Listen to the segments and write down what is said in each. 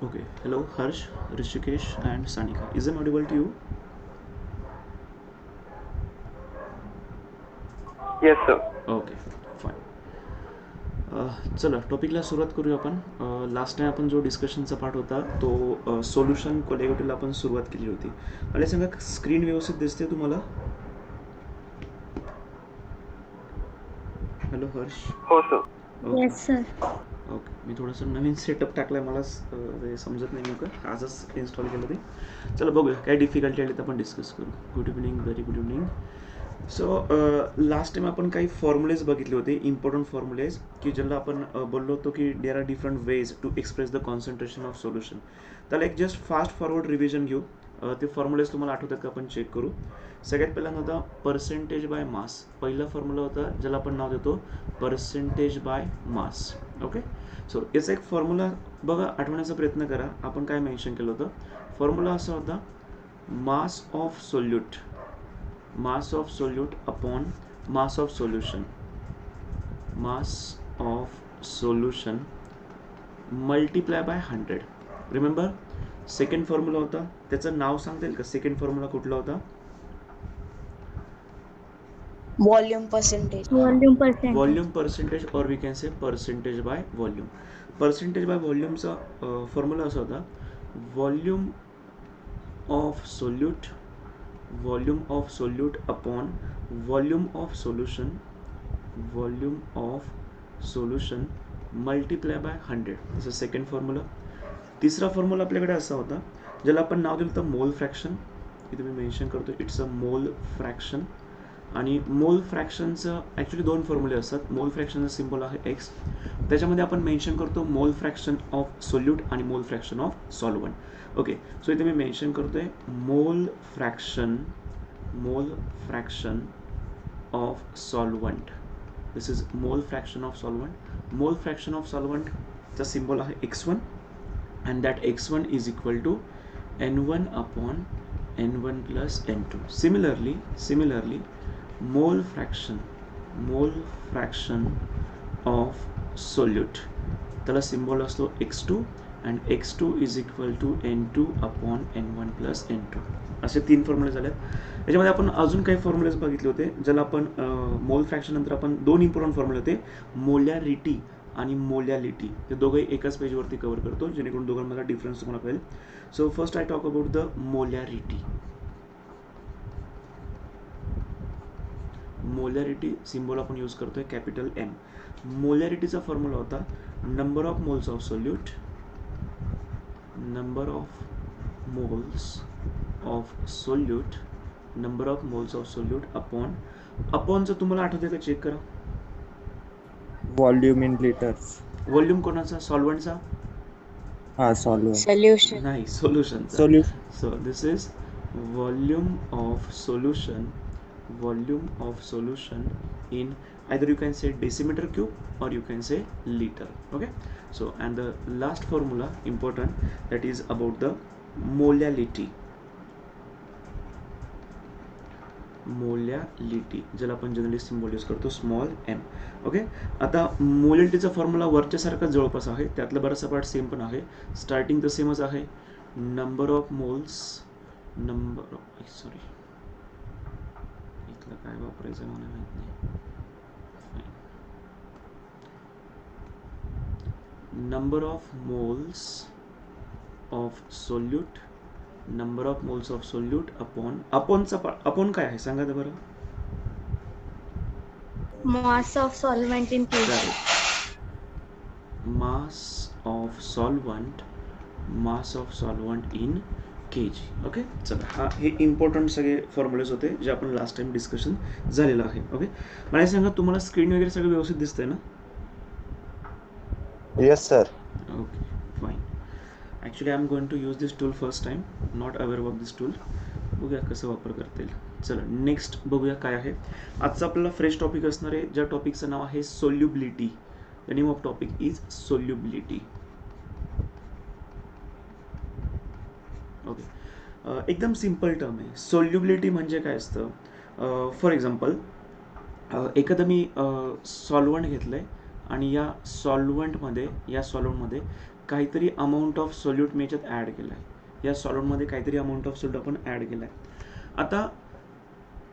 Okay. Hello, Harsh, Rishikesh, and Sanika. Is it audible to you? Yes, sir. Okay fine. चला टॉपिकला सुरुवात करूया आपण. Last time आपण जो डिस्कशनचा पार्ट होता तो सोल्युशन कोलेगोटीला आपण सुरुवात केली होती. मला सांगा स्क्रीन व्यवस्थित दिसते तुम्हाला? हॅलो हर्ष. हो sir. Okay yes sir. Okay. मी थोडंसं नवीन सेटअप टाकलाय, मला ते समजत नाही नेमकं, आजच इन्स्टॉल केलं ते. चला बघूया काय डिफिकल्टी आली तर आपण डिस्कस करू. Good evening, very good evening. So last time आपण काही फॉर्म्युलेज बघितले होते, इम्पॉर्टंट फॉर्म्युलेज, की ज्याला आपण बोललो होतो की there are different ways to express the concentration of solution. त्याला एक जस्ट फास्ट फॉरवर्ड रिव्हिजन घेऊ. ते फॉर्म्युलेज तुम्हाला आठवतात का आपण चेक करू. सगळ्यात पहिल्यांदा होता पर्सेंटेज बाय मास. पहिला फॉर्म्युला होता ज्याला आपण नाव देतो percentage by mass. Okay. So याचा एक फॉर्म्युला बघा, आठवण्याचा प्रयत्न करा. आपण काय मेन्शन केलं होतं. फॉर्म्युला असा होता mass of solute, mass of solute upon mass of solution, mass of solution multiply by 100. Remember second formula होता, त्याचं नाव सांगता येईल का? सेकंड फॉर्म्युला कुठला होता? Volume percentage. Volume percentage. Volume percentage, और we can say percentage by volume. Percentage by वॉल्यूमचा formula असा होता volume of solute, volume of solute upon volume of solution, volume of solution multiply by 100. this is second formula. तिसरा formula आपल्याकडे असा होता ज्याला आपण नाव दिलं होतं मोल फ्रॅक्शन. इथे मी मेन्शन करतो इट्स अ मोल फ्रॅक्शन. आणि मोल फ्रॅक्शनचं ॲक्च्युली दोन फॉर्म्युले असतात. मोल फ्रॅक्शनचा सिम्बॉल आहे एक्स, त्याच्यामध्ये आपण मेन्शन करतो मोल फ्रॅक्शन ऑफ सोल्यूट आणि mole fraction of solvent. Okay. So इथे मी मेन्शन करतोय mole fraction of solvent. This is mole fraction of solvent. Mole fraction of सॉल्वंटचा सिम्बॉल आहे x1 and that x1 is equal to n1 upon n1 plus n2. Similarly mole fraction of solute, त्याला symbol असतो x2 and x2 is equal to n2 upon n1 plus n2. असे तीन फॉर्म्युले झालेत. याच्यामध्ये आपण अजून काही फॉर्म्युलेज बघितले होते ज्याला आपण मोल फ्रॅक्शन नंतर आपण दोन इम्पॉर्टंट फॉर्म्युले होते, मोलॅरिटी आणि मोलॅलिटी. ते दोघंही एकाच पेजवरती कव्हर करतो जेणेकरून दोघांमधला डिफरन्स तुम्हाला कळेल. So first I talk about the molarity. Molarity symbol आपण यूज करतोय कॅपिटल एम. मोलॅरिटीचा फॉर्म्युला होता number of moles of solute, number of moles of solute, number of moles of solute अपॉनचं तुम्हाला आठवते का? चेक करा. Volume in liters. व्हॉल्यूम कोणाचा? सॉल्वंटचा? Solvent. Solution. नाही, सोल्युशनचा. Solution. So this is volume of solution in either you can say decimeter cube or you can say liter. Okay. So and the last formula important, that is about the molality. ज्याला आपण generally symbol use करतो small M. Okay. आता मोलॅलिटीचा formula वरच्यासारखा जवळपास आहे, त्यातला बराचसा part same पण आहे. स्टार्टिंग तर सेमच आहे. नंबर ऑफ मोल्स, इथलं काय वापरायचं मला माहित नाही. Number of moles of solute, number of moles of solute upon काय आहे सांगा तर बरं. Mass of solvent in KG. Mass of solvent in KG. Okay. चला, हे इम्पॉर्टंट सगळे फॉर्म्युलेज होते जे आपण लास्ट टाइम डिस्कशन झालेलं आहे. ओके. मला सांगा तुम्हाला स्क्रीन वगैरे सगळं व्यवस्थित दिसतंय ना? Yes, sir. Okay fine. Actually I am going to use this tool first time, not aware of this tool. बघूया कसं वापर करता येईल. चला नेक्स्ट बघूया काय आहे. आजचा आपल्याला फ्रेश टॉपिक असणार आहे, ज्या टॉपिकचं नाव आहे solubility. The name of topic is solubility. Okay. एकदम सिम्पल टर्म आहे. सोल्युबिलिटी म्हणजे काय असतं? फॉर एक्झाम्पल एखादं मी सॉल्वंट घेतलं आहे आणि या सॉल्वंटमध्ये काहीतरी अमाऊंट ऑफ सोल्यूट मी याच्यात ॲड केला आहे. या सॉल्वंटमध्ये काहीतरी अमाऊंट ऑफ सोल्यूट आपण ॲड केला आहे. आता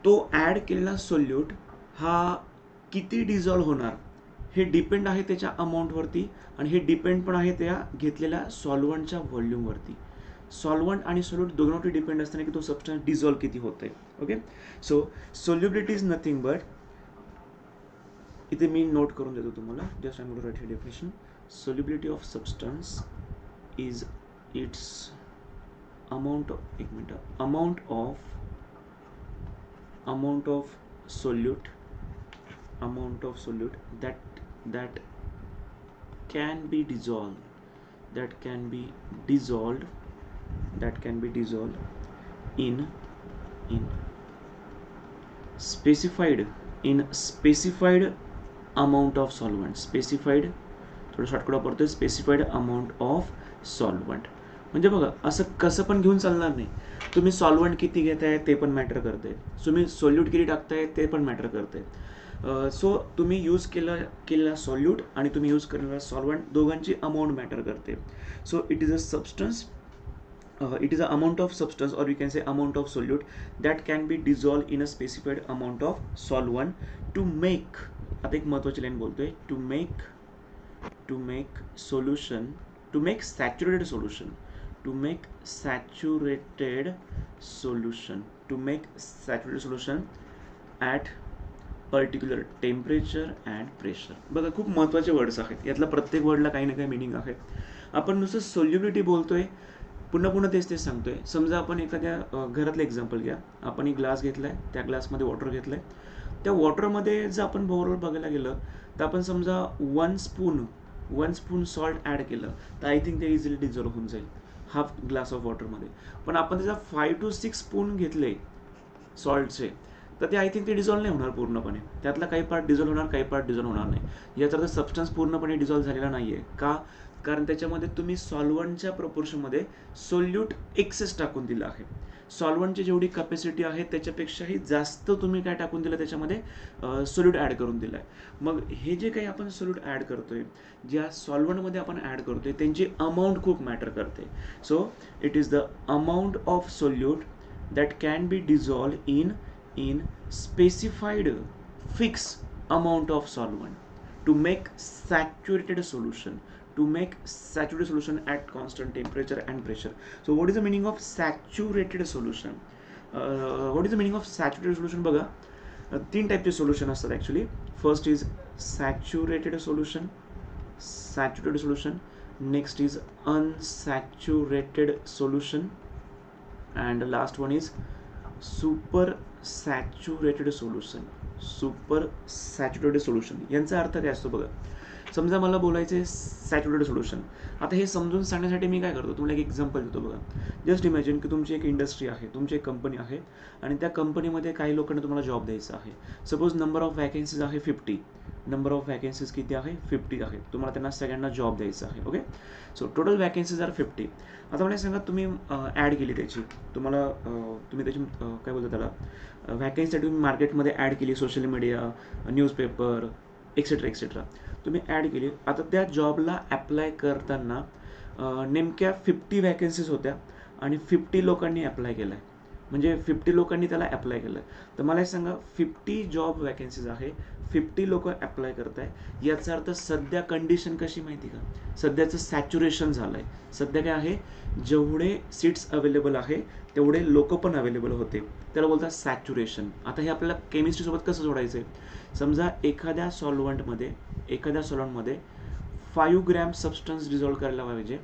तो ॲड केलेला सोल्यूट हा किती डिझॉल्व होणार हे डिपेंड आहे त्याच्या अमाऊंटवरती, आणि हे डिपेंड पण आहे त्या घेतलेल्या सॉल्वंटच्या व्हॉल्यूमवरती. सॉल्वंट आणि सोल्यूट दोघांवरती डिपेंड असताना की तो सबस्टन्स डिझॉल्व किती होतोय. Okay, so solubility is nothing but, इथे मी नोट करून देतो तुम्हाला, just I am going to write here definition. Solubility of substance is its amount of solute that can be dissolved in specified amount of solvent. Specified थोडं shortcut वापरतोय, specified amount of solvent. म्हणजे बघा असं कसं पण घेऊन चालणार नाही. तुम्ही सॉल्वंट किती घेताय ते पण मॅटर करते, तुम्ही सोल्यूट किती टाकताय ते पण मॅटर करते. सो तुम्ही यूज केलेला सॉल्यूट आणि तुम्ही यूज केलेला सॉल्वंट दोघांची अमाऊंट मॅटर करते. So it is a substance, it is a amount of substance, or we can say amount of solute that can be dissolved in a specified amount of solvent to make, आता एक महत्त्वाची line बोलतोय, to make saturated solution at particular temperature and pressure. बघा खूप महत्त्वाचे words आहेत, यातला प्रत्येक वर्डला काही ना काही मिनिंग आहे. आपण नुसतं सोल्युबिलिटी बोलतोय, पुन्हा तेच सांगतोय. समजा आपण एखाद्या घरातलं एक्झाम्पल घ्या, आपण एक ग्लास घेतलाय, त्या ग्लासमध्ये वॉटर घेतलंय. त्या वॉटरमध्ये जर आपण बरोबर बघायला गेलं तर आपण समजा वन स्पून सॉल्ट ॲड केलं तर आय थिंक ते इझिली डिझॉल्व होऊन जाईल हाफ ग्लास ऑफ वॉटरमध्ये. पण आपण त्याचा 5 to 6 स्पून घेतले सॉल्टचे तर ते आय थिंक ते डिझॉल्व नाही होणार पूर्णपणे. त्यातला काही पार्ट डिझॉल्व होणार, काही पार्ट डिझॉल्व होणार नाही. याचा अर्थ सबस्टन्स पूर्णपणे डिझॉल्व झालेला नाही आहे. का? कारण त्याच्यामध्ये तुम्ही सॉल्वंटच्या प्रपोर्शनमध्ये सोल्यूट एक्सेस टाकून दिलं आहे. सॉल्वंटची जेवढी कॅपॅसिटी आहे त्याच्यापेक्षाही जास्त तुम्ही काय टाकून दिलं त्याच्यामध्ये, सोल्यूट ॲड करून दिलं आहे. मग हे जे काही आपण सोल्यूट ॲड करतोय, ज्या सॉल्वंटमध्ये आपण ॲड करतोय त्यांची अमाऊंट खूप मॅटर करते. So it is the amount of solute that can be dissolve in specified fixed amount of solvent to make saturated solution at constant temperature and pressure. So what is the meaning of saturated solution? बघा 3 टाईपचे solution असतात actually. First is saturated solution, next is unsaturated solution, and last one is super saturated solution. यांचा अर्थ काय असतो बघा. समजा मला बोलायचं आहे सॅच्युरेटेड सोल्युशन. आता हे समजून सांगण्यासाठी मी काय करतो, तुम्हाला एक एक्झाम्पल देतो बघा. जस्ट इमॅजिन की तुमची एक इंडस्ट्री आहे, तुमची एक कंपनी आहे, आणि त्या कंपनीमध्ये काही लोकांना तुम्हाला जॉब द्यायचा आहे. सपोज नंबर ऑफ वॅकन्सीज आहे 50. नंबर ऑफ वॅकन्सीज किती आहे? 50 आहे. तुम्हाला त्यांना सगळ्यांना जॉब द्यायचा आहे. Okay, so total vacancies are 50. आता मला सांगा तुम्ही ॲड केली त्याची, तुम्ही त्याची काय बोलता त्याला, वॅकन्सीसाठी तुम्ही मार्केटमध्ये ॲड केली, सोशल मीडिया, न्यूजपेपर एक्सेट्रा तुम्ही ॲड केली. आता त्या जॉबला ॲप्लाय करताना नेमक्या 50 वॅकन्सीज होत्या आणि 50 लोकांनी ॲप्लाय केला आहे, म्हणजे 50 लोकांनी त्याला ॲप्लाय केलं आहे. तर मला सांगा 50 जॉब वॅकन्सीज आहे, 50 लोक ॲप्लाय करत आहे. याचा अर्थ सध्या कंडिशन कशी माहिती का, सध्याचं सॅच्युरेशन झालं आहे. सध्या काय आहे, जेवढे सीट्स अवेलेबल आहे तेवढे लोक पण अवेलेबल होते, त्याला बोलतात सॅच्युरेशन. आता हे आपल्याला केमिस्ट्रीसोबत कसं जोडायचं आहे. समजा एखाद्या सॉल्वंटमध्ये 5 ग्रॅम सबस्टन्स डिझॉल्व करायला पाहिजे,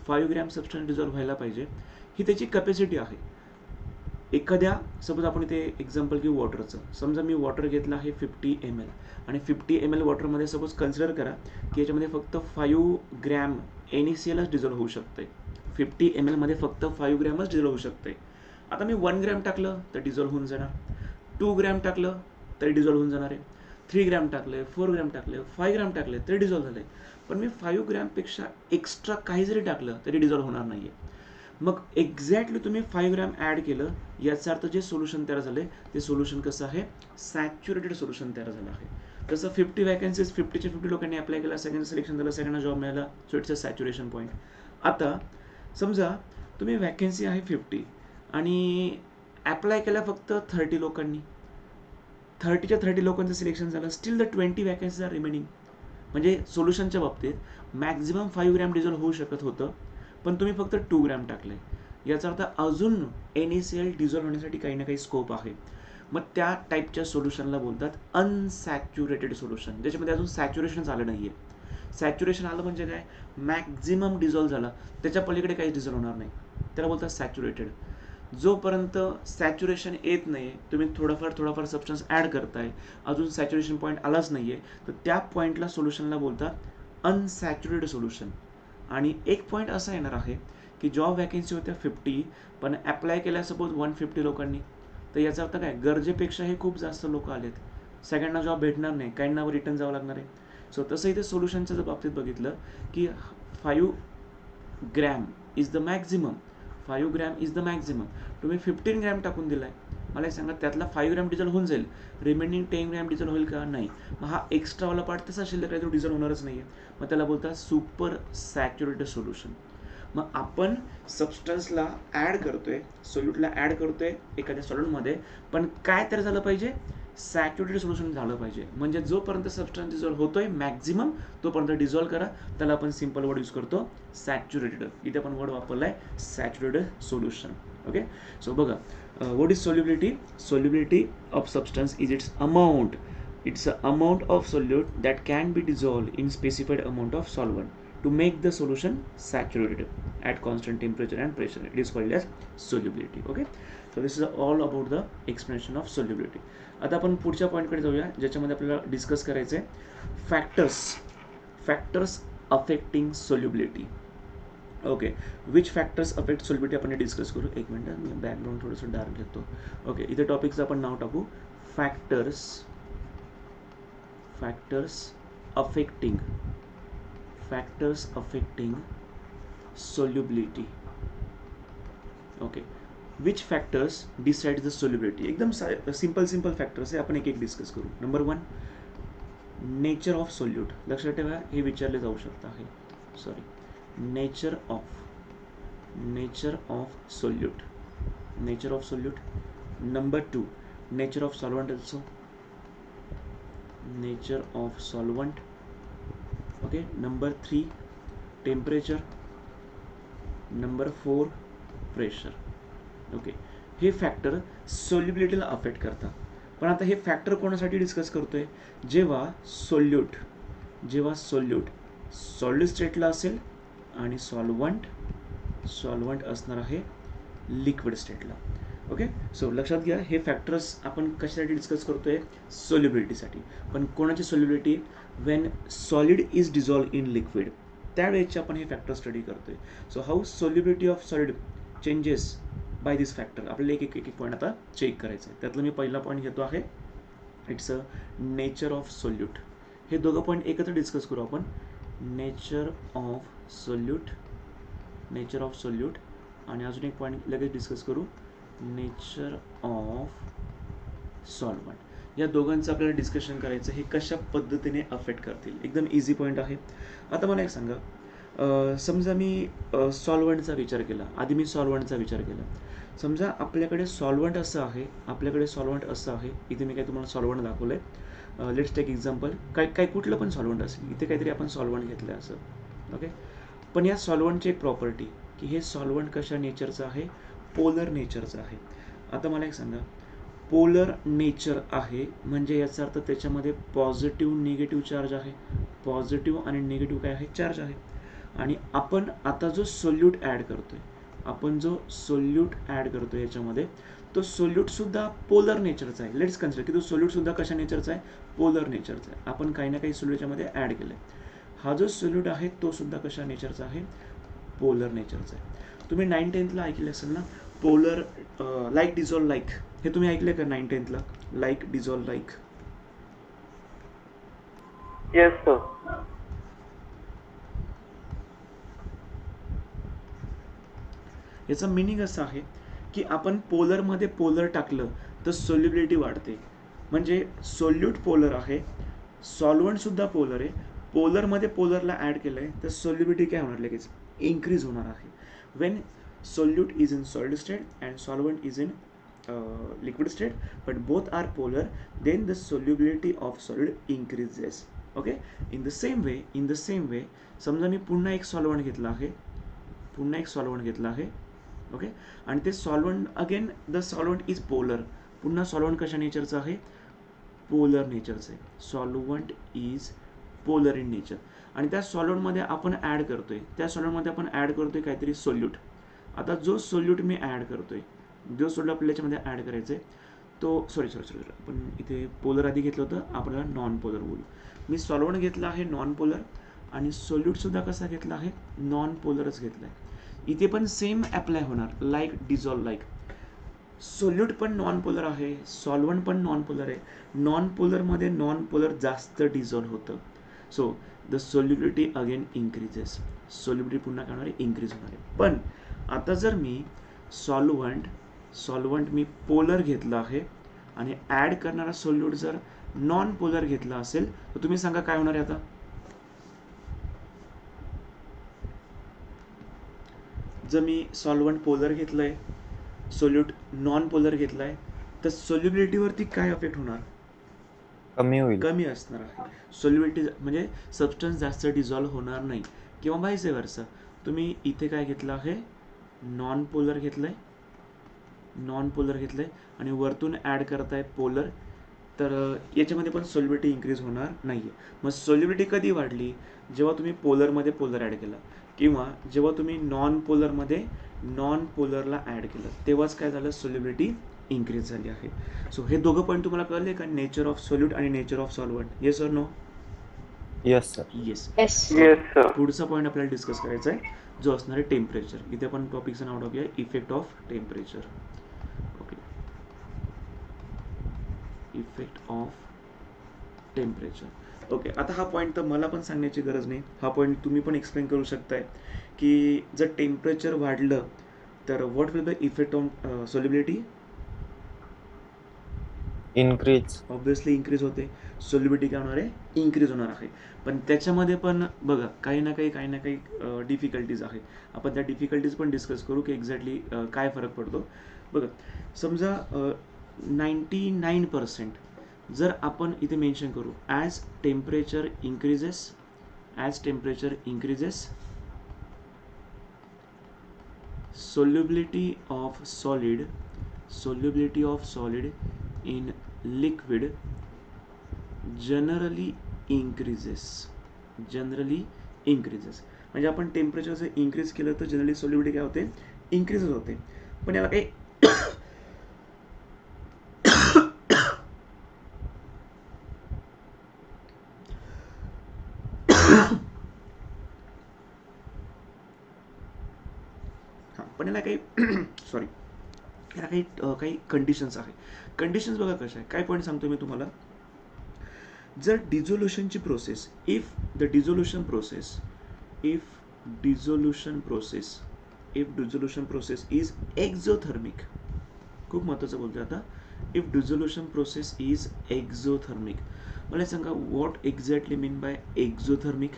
5 ग्रॅम सबस्टन्स डिझॉल्व व्हायला पाहिजे, ही त्याची कॅपॅसिटी आहे. एखाद्या सपोज आपण इथे एक्झाम्पल घेऊ वॉटरचं. समजा मी वॉटर घेतलं आहे 50 ml, आणि 50 ml वॉटरमध्ये सपोज कन्सिडर करा की याच्यामध्ये फक्त 5 ग्रॅम NaClच डिझॉल्व होऊ शकते. 50 ml मध्ये फक्त 5 ग्रॅमच डिझॉल्व होऊ शकते. आता मी 1 ग्रॅम टाकलं तर डिझॉल्व होऊन जाणार, 2 ग्रॅम टाकलं तरी डिझॉल्व होऊन जाणार आहे, 3 ग्रॅम टाकले, 4 ग्रॅम टाकले, 5 ग्रॅम टाकले तरी डिझॉल्व झाले. पण मी 5 ग्रॅमपेक्षा एक्स्ट्रा काही जरी टाकलं तरी डिझॉल्व होणार नाही आहे. मग एक्झॅक्टली तुम्ही 5 ग्रॅम ॲड केलं, याचा अर्थ जे सोल्युशन तयार झाले ते सोल्युशन कसं आहे, सॅच्युरेटेड सोल्युशन तयार झालं आहे. तसं 50 वॅकन्सीज 50च्या 50 लोकांनी अप्लाय केला, सगळ्यांचं सिलेक्शन झालं, सगळ्यांना जॉब मिळाला. So it's a saturation point. आता समजा तुम्ही वॅकन्सी आहे 50 आणि अप्लाय केला फक्त 30 लोकांनी, 30च्या 30 लोकांचं सिलेक्शन झालं, still the 20 vacancies are remaining. म्हणजे सोल्युशनच्या बाबतीत मॅक्झिमम 5 ग्रॅम डिझॉल होऊ शकत होतं, पण तुम्ही फक्त 2 ग्रॅम टाकले. याचा अर्थ अजून NaCl डिझॉल्व होण्यासाठी काही ना काही स्कोप आहे. मग त्या टाईपच्या सोल्युशनला बोलतात अनसॅच्युरेटेड सोल्युशन, ज्याच्यामध्ये अजून सॅच्युरेशन झालं नाही आहे. सॅच्युरेशन आलं म्हणजे काय, मॅक्झिमम डिझॉल्व झाला, त्याच्या पलीकडे काही डिझॉल्व होणार नाही, त्याला बोलतात सॅच्युरेटेड. जोपर्यंत सॅच्युरेशन येत नाही, तुम्ही थोडाफार सबस्टन्स ॲड करताय, अजून सॅच्युरेशन पॉईंट आलाच नाही आहे, तर त्या पॉईंटला सोल्युशनला बोलतात अनसॅच्युरेटेड सोल्युशन. आणि एक पॉईंट असा येणार आहे की जॉब वॅकन्सी होत्या 50, पण अप्लाय केल्या सपोज 150 लोकांनी, तर याचा अर्थ काय, गरजेपेक्षाही खूप जास्त लोक आलेत, सगळ्यांना जॉब भेटणार नाही, काहींना रिटर्न जावं लागणार आहे. सो तसं इथे सोल्युशनच्या बाबतीत बघितलं की 5 gram is the maximum, 5 gram is the maximum. तुम्ही 15 ग्रॅम टाकून दिलाय, मला सांगा त्यातला 5 ग्रॅम डिझॉल्व होऊन जाईल, रिमेनिंग 10 ग्रॅम डिझॉल्व होईल का, नाही. मग हा एक्स्ट्रावाला पार्ट तसा शिल्लक आहे, तो डिझॉल्व होणारच नाही आहे, मग त्याला बोलतात सुपर सॅच्युरेटेड सोल्युशन. मग आपण सबस्टन्सला ॲड करतोय, सोल्यूटला ॲड करतोय एखाद्या सॉल्युटमध्ये, पण काय तर झालं पाहिजे, सॅच्युरेटेड सोल्युशन झालं पाहिजे. म्हणजे जोपर्यंत सबस्टन्स डिझॉल्व होतोय मॅक्झिमम, तोपर्यंत डिझॉल्व करा, त्याला आपण सिम्पल वर्ड यूज करतो सॅच्युरेटेड. इथे आपण वर्ड वापरलाय सॅच्युरेटेड सोल्युशन. ओके, सो बघा, what is solubility. Solubility of substance is its amount, it's a amount of solute that can be dissolve in specified amount of solvent to make the solution saturated at constant temperature and pressure. It is called as solubility. Okay, so this is all about the explanation of solubility. आता आपण पुढच्या पॉईंटकडे जाऊया, ज्याच्यामध्ये आपल्याला discuss करायचं आहे factors affecting solubility. Okay, which factors affect solubility आपण discuss करू. एक मिनिट, मी बॅकग्राऊंड थोडंसं डार्क घेतो. ओके, इथे टॉपिकचं आपण नाव टाकू factors affecting solubility. Okay, which factors decide the solubility. एकदम सिंपल फॅक्टर्स आहे, आपण एक एक डिस्कस करू. Number 1, nature of solute. लक्षात ठेवा, हे विचारले जाऊ शकतं आहे. Sorry, nature of solute. Number 2, nature of solvent also. Nature of solvent. Okay, number 3, temperature. Number 4, pressure. Okay, हे फॅक्टर सोल्युबिलिटीला अफेक्ट करतात. पण आता हे फॅक्टर कोणासाठी डिस्कस करतोय, जेव्हा सोल्यूट सॉलिड स्टेटला असेल आणि सॉल्वंट असणार आहे लिक्विड स्टेटला. ओके, सो लक्षात घ्या, हे फॅक्टर्स आपण कशासाठी डिस्कस करतोय, सोल्युबिलिटीसाठी. पण कोणाची solubility, Wien solid is dissolve in liquid, त्यावेळेची आपण हे फॅक्टर स्टडी करतोय. So how solubility of solid changes by this factor. आपल्याला एक पॉईंट आता चेक करायचं आहे. त्यातलं मी पहिला पॉईंट घेतो आहे, it's a nature of solute. हे दोघं पॉईंट एकत्र डिस्कस करू आपण. नेचर ऑफ सोल्यूट आणि अजून एक पॉईंट लगेच डिस्कस करू, नेचर ऑफ सॉल्वंट. या दोघांचं आपल्याला डिस्कशन करायचं, हे कशा पद्धतीने अफेक्ट करतील. एकदम इझी पॉईंट आहे. आता मला एक सांगा, समजा मी सॉल्वंटचा विचार केला, समजा आपल्याकडे सॉल्वंट असं आहे, इथे मी काय तुम्हाला सॉल्वंट दाखवलं आहे. लेट्स टेक एक्झाम्पल, काय कुठलं पण सॉल्वंट असेल, इथे काहीतरी आपण सॉल्वंट घेतलं आहे असं. ओके, पण या सॉल्वंटची एक प्रॉपर्टी की हे सॉल्वंट कशा नेचरचं आहे, पोलर नेचरचं आहे. आता मला एक सांगा, पोलर नेचर आहे म्हणजे याचा अर्थ त्याच्यामध्ये पॉझिटिव्ह निगेटिव्ह चार्ज आहे, पॉझिटिव्ह आणि निगेटिव्ह काय आहे, चार्ज आहे. आणि आपण आता जो सोल्यूट ॲड करतोय, याच्यामध्ये तो सोल्यूट सुद्धा पोलर नेचरचा आहे. लेट्स कन्सिडर की तो सोल्यूट सुद्धा कशा नेचरचा आहे, पोलर नेचरचा आहे. आपण काही ना काही सोल्यूट याच्यामध्ये ॲड केलं आहे. हा जो सोल्यूट आहे तो सुद्धा कशा नेचरचा आहे, पोलर नेचरचा आहे. तुम्ही 9th-10th ऐकले असेल ना, पोलर लाईक डिझॉल्व लाईक, हे तुम्ही ऐकले का 9th-10th like dissolve like. Yes sir. याचा मिनिंग असं आहे की आपण पोलरमध्ये पोलर टाकलं तर सोल्युबिलिटी वाढते. म्हणजे सोल्यूट पोलर आहे, सॉल्वंट सुद्धा पोलर आहे. पोलरमध्ये पोलरला ॲड केलं आहे तर सोल्युबिलिटी काय होणार लगेच इन्क्रीज होणार आहे. Wien solute is in solid state and solvent is in liquid state but both are polar, then the solubility of solid increases. Okay, in the same way समजा मी पुन्हा एक सॉल्वंट घेतला आहे ओके, आणि ते solvent again the solvent is polar. पुन्हा solvent कशा नेचरचं आहे पोलर नेचरचं आहे. Solvent is polar in nature आणि त्या सॉल्वंटमध्ये आपण ॲड करतोय काहीतरी सोल्यूट. आता जो सोल्यूट मी ॲड करतोय जो सोल्यूट आपल्याला याच्यामध्ये ॲड करायचं आहे तो सॉरी आपण इथे पोलर आधी घेतलं होतं, आपल्याला नॉन पोलर बोलू. मी सॉल्वंट घेतला आहे नॉन पोलर आणि सोल्यूटसुद्धा कसा घेतला आहे नॉन पोलरच घेतला आहे. इथे पण सेम अप्लाय होणार लाईक डिझॉल्व लाईक. सोल्यूट पण नॉन पोलर आहे, सॉल्वंट पण नॉन पोलर आहे. नॉन पोलरमध्ये नॉन पोलर जास्त डिझॉल्व होतं. So the solubility again increases. Solubility पुन्हा काय होणार आहे इन्क्रीज होणार आहे. पण आता जर मी सॉल्वंट मी पोलर घेतला आहे आणि ॲड करणारा सोल्यूट जर नॉन पोलर घेतला असेल तर तुम्ही सांगा काय होणार आहे. आता जर मी सॉल्वंट पोलर घेतलंय सोल्यूट नॉन पोलर घेतलाय तर सोल्युबिलिटीवरती काय इफेक्ट होणार कमी असणार आहे. सोल्युबिलिटी म्हणजे सबस्टन्स जास्त डिझॉल्व होणार नाही किंवा व्हाईस वर्सा. तुम्ही इथे काय घेतलं आहे नॉन पोलर घेतलंय आणि वरतून ॲड करताय पोलर, तर याच्यामध्ये पण सोल्युबिलिटी इन्क्रीज होणार नाही आहे. मग सोल्युबिलिटी कधी वाढली जेव्हा तुम्ही पोलरमध्ये पोलर ॲड केला किंवा जेव्हा तुम्ही नॉन पोलरमध्ये नॉन पोलरला ॲड केलं तेव्हाच काय झालं सोल्युबिलिटी इन्क्रीज झाली आहे. सो हे दोघं पॉईंट तुम्हाला कळले का, नेचर ऑफ सोल्यूट आणि nature of solvent. Yes or no? Yes sir. Yes. Yes. पुढचा पॉईंट आपल्याला डिस्कस करायचा आहे जो असणार आहे टेम्परेचर. इथे पण टॉपिकचं नाव टाकूया effect of temperature. Okay, effect of temperature. Okay, आता हा पॉईंट तर मला पण सांगण्याची गरज नाही, हा पॉईंट तुम्ही पण एक्सप्लेन करू शकताय की जर टेम्परेचर वाढलं तर what will the effect on solubility. Increase. Obviously increase होते. सोल्युबिलिटी काय होणार आहे इन्क्रीज होणार आहे. पण त्याच्यामध्ये पण बघा काही ना काही डिफिकल्टीज आहेत. आपण त्या डिफिकल्टीज पण डिस्कस करू की एक्झॅक्टली काय फरक पडतो. बघा समजा 99% जर आपण इथे मेन्शन करू as temperature increases solubility of solid in liquid generally increases. म्हणजे आपण टेम्परेचर जर इन्क्रीज केलं तर जनरली सोल्युबिलिटी काय होते इन्क्रीजच होते. पण याला काही पण याला काही सॉरी याला काही कंडिशन्स आहे. कंडिशन्स बघा कशा आहे, काय पॉईंट सांगतो मी तुम्हाला. जर डिझोल्युशनची process if dissolution process is exothermic. खूप महत्त्वाचं बोलतोय आता. If dissolution process is exothermic, मला सांगा what exactly mean by exothermic.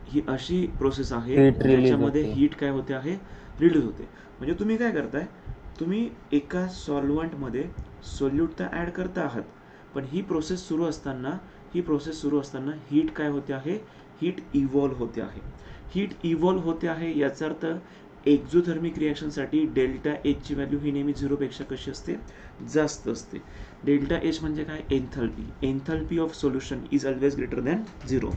ही अशी प्रोसेस आहे ज्याच्यामध्ये हीट काय होते आहे रिलीज होते. म्हणजे तुम्ही काय करताय, तुम्ही एका सॉल्वंटमध्ये सोल्यूट तर ॲड करता आहात पण ही प्रोसेस सुरू असताना हीट काय होते आहे हीट इव्हॉल्व होते आहे. याचा अर्थ एक्झोथर्मिक रिॲक्शनसाठी डेल्टा एच ची व्हॅल्यू ही नेहमी 0 पेक्षा कशी असते जास्त असते. डेल्टा एच म्हणजे काय एन्थॅल्पी of solution is always greater than 0.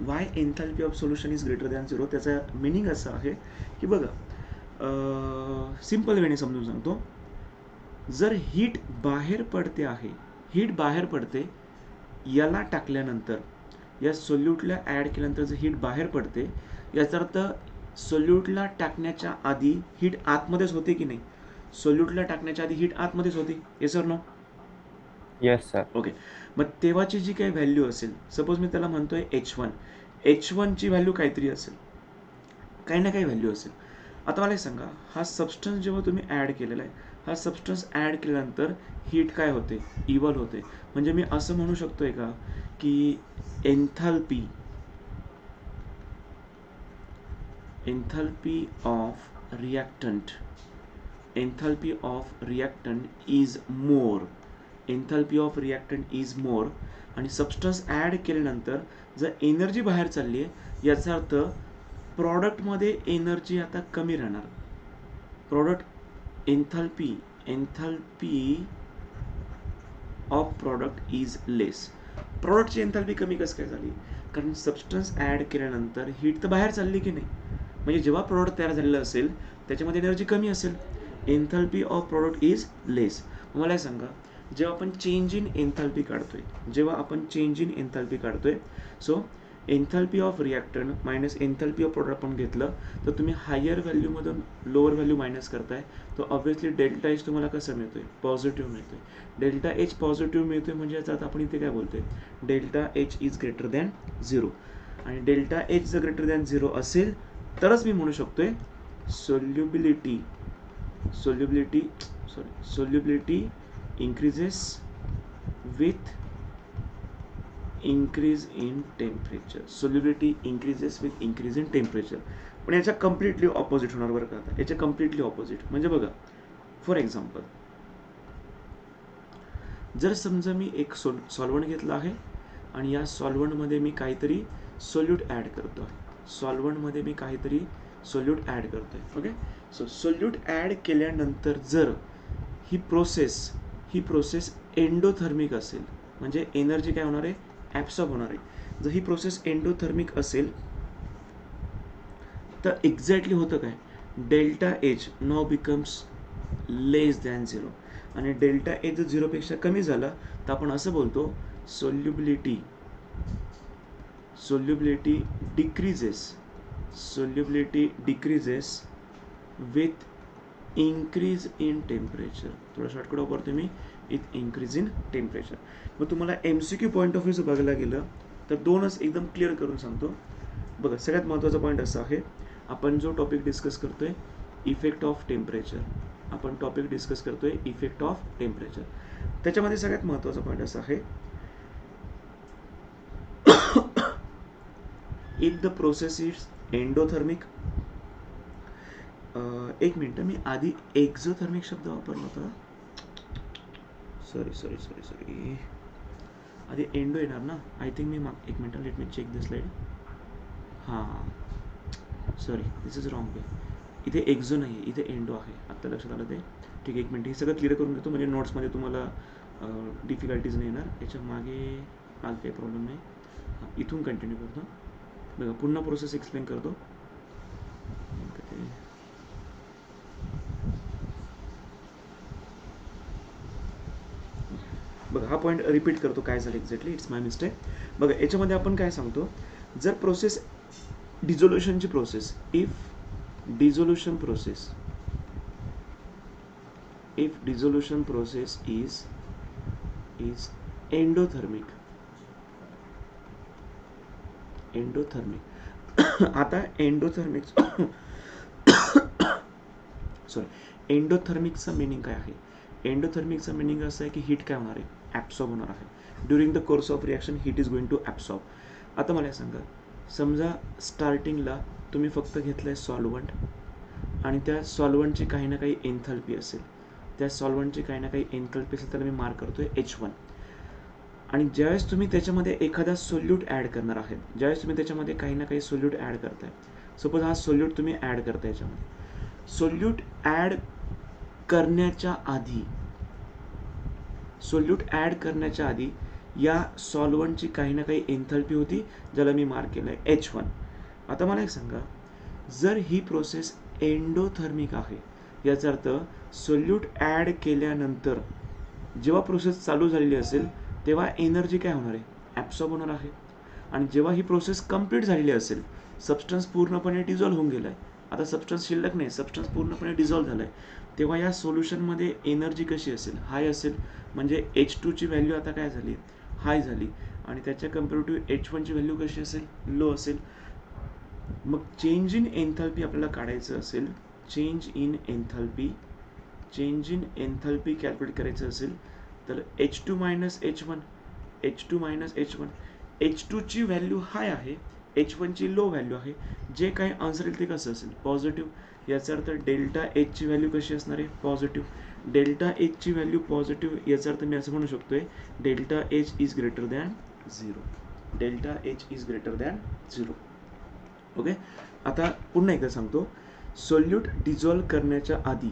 Y एन्थॅल्पी of solution is greater than 0, त्याचा मिनिंग असा आहे की बघा सिम्पल वेने समजून सांगतो. जर हीट बाहेर पडते याला टाकल्यानंतर या सोल्यूटला ॲड केल्यानंतर जर हीट बाहेर पडते याचा अर्थ सोल्यूटला टाकण्याच्या आधी हीट आतमध्येच होते की नाही. सोल्यूटला टाकण्याच्या आधी हीट आतमध्येच होती. Yes or no? Yes sir. Okay, मग तेव्हाची जी काही व्हॅल्यू असेल सपोज मी त्याला म्हणतोय H1 ची व्हॅल्यू काहीतरी असेल, काही ना काही व्हॅल्यू असेल. आता मला सांगा हा सबस्टन्स जेव्हा तुम्ही ॲड केलेला आहे हा सबस्टन्स ॲड केल्यानंतर हीट काय होते, इव्हॉल्व होते. म्हणजे मी असं म्हणू शकतोय का की enthalpy of reactant is more. Enthalpy of reactant is more. आणि सबस्टन्स ॲड केल्यानंतर जर एनर्जी बाहेर चालली आहे याचा अर्थ प्रॉडक्टमध्ये एनर्जी आता कमी राहणार. Product enthalpy of product is less. प्रॉडक्टची एन्थाल्पी कमी कसं काय झाली, कारण सबस्टन्स ॲड केल्यानंतर हीट तर बाहेर चालली की नाही. म्हणजे जेव्हा प्रॉडक्ट तयार झालेलं असेल त्याच्यामध्ये एनर्जी कमी असेल. एन्थाल्पी ऑफ प्रॉडक्ट इज लेस. मला सांगा, जेव्हा आपण चेंज इन एन्थाल्पी काढतोय so enthalpy of reactant minus enthalpy of product आपण घेतलं तर तुम्ही हायर व्हॅल्यूमधून लोअर व्हॅल्यू मायनस करताय, तर ऑब्व्हियसली डेल्टा एच तुम्हाला कसं मिळतोय, पॉझिटिव्ह मिळतोय. डेल्टा एच पॉझिटिव्ह मिळतोय म्हणजे याचा अर्थ आपण इथे काय बोलतोय, delta H is greater than 0. आणि डेल्टा एच जर ग्रेटर दॅन 0 असेल तरच मी म्हणू शकतोय solubility increases with increase in temperature. Solubility increases with increase in temperature. पण याच्या कम्प्लिटली ऑपोजिट होणार बरं का. आता याच्या कम्प्लिटली ऑपोजिट म्हणजे बघा, फॉर एक्झाम्पल जर समजा मी एक सॉल्व्हंट घेतला आहे आणि या सॉल्व्हंटमध्ये मी काहीतरी सोल्यूट ॲड करतो आहे. ओके. सो सोल्यूट ॲड केल्यानंतर जर ही प्रोसेस एंडोथर्मिक असेल म्हणजे एनर्जी काय होणार आहे, ॲब्सॉर्ब होणार आहे. जर ही प्रोसेस एंडोथर्मिक असेल तर एक्झॅक्टली होतं काय, डेल्टा एच नाव बिकम्स लेस दॅन 0. आणि डेल्टा एच जर 0 पेक्षा कमी झाला तर आपण असं बोलतो solubility decreases with increase in temperature. थोडा शॉर्टकट वापरतो मी, विथ increase in temperature. मग तुम्हाला MCQ पॉईंट ऑफ व्ह्यू बघायला गेलं तर दोनच एकदम क्लिअर करून सांगतो. बघा, सगळ्यात महत्त्वाचा पॉईंट असा आहे, आपण जो टॉपिक डिस्कस करतोय इफेक्ट ऑफ टेम्परेचर, त्याच्यामध्ये सगळ्यात महत्त्वाचा पॉईंट असा आहे, if the process is endothermic. एक मिनिट, मी आधी एक्झोथर्मिक शब्द वापरला होता. सॉरी आधी एंडो येणार ना, आय थिंक मी एक मिनिट, लेट मी चेक दिस स्लाइड. हां सॉरी, दिस इज रॉंग वे. इथे एक्झो नाही आहे, इथे एंडो आहे. आत्ता लक्षात आलं ते. ठीक आहे, एक मिनिट, हे सगळं क्लिअर करून घेतो म्हणजे नोट्समध्ये तुम्हाला डिफिकल्टीज नाही येणार. याच्या मागे आज काही प्रॉब्लेम नाही. इथून कंटिन्यू करतो. बघा, पुन्हा प्रोसेस एक्सप्लेन करतो. बघा, हा पॉईंट रिपीट करतो काय झालं एक्झॅक्टली, इट्स माय मिस्टेक. बघा, याच्यामध्ये आपण काय सांगतो, जर प्रोसेस डिझोल्युशनची process, if dissolution process is endothermic. आता एंडोथर्मिकचा मिनिंग काय आहे. एंडोथर्मिकचा मिनिंग असं आहे की हीट काय होणार आहे, ॲब्सॉर्ब होणार आहे. During the course of reaction heat is going to absorb. आता मला सांगा, समजा स्टार्टिंगला तुम्ही फक्त घेतलं आहे सॉल्व्हंट आणि त्या सॉल्व्हंटची काही ना काही एन्थाल्पी असेल, त्याला मी मार्क करतोय H1. आणि ज्यावेळेस तुम्ही त्याच्यामध्ये एखादा सोल्यूट ॲड करणार आहात, ज्यावेळेस तुम्ही त्याच्यामध्ये काही ना काही सोल्यूट ॲड करताय, सपोज हा सोल्यूट तुम्ही ॲड करताय, याच्यामध्ये सोल्यूट ॲड करण्याच्या आधी या सॉल्व्हंटची काही ना काही एन्थाल्पी होती, ज्याला मी मार्क केलं आहे H1. आता मला एक सांगा, जर ही प्रोसेस एंडोथर्मिक आहे, याचा अर्थ सोल्यूट ॲड केल्यानंतर जेव्हा प्रोसेस चालू झालेली असेल तेव्हा एनर्जी काय होणार आहे, ॲब्सॉर्ब होणार आहे. आणि जेव्हा ही प्रोसेस कंप्लीट झालेली असेल, सबस्टन्स पूर्णपणे डिझॉल्व्ह होऊन गेला आहे, आता सबस्टन्स शिल्लक नाही, सबस्टन्स पूर्णपणे डिझॉल्व्ह झाला आहे, तेव्हा या सोल्युशनमध्ये एनर्जी कशी असेल, हाय असेल. म्हणजे H2ची व्हॅल्यू आता काय झाली, हाय झाली. आणि त्याच्या कम्पेरेटिव्ह H1ची व्हॅल्यू कशी असेल, लो असेल. मग चेंज इन एन्थाल्पी आपल्याला काढायचं असेल, change in enthalpy change in एन्थॅल्पी calculate करायचं असेल तर H2 minus H1, H2 minus H1, H2 ची व्हॅल्यू हाय आहे, H1 ची लो व्हॅल्यू आहे, जे काही आन्सर येईल ते कसं असेल पॉझिटिव्ह. याचा अर्थ डेल्टा एच ची व्हॅल्यू कशी असणार आहे पॉझिटिव्ह. डेल्टा एच ची व्हॅल्यू पॉझिटिव्ह याचा अर्थ मी असं म्हणू शकतोय delta H is greater than 0. Delta H is greater than 0. Okay. आता पुन्हा एकदा सांगतो, सोल्यूट डिझॉल्व करण्याच्या आधी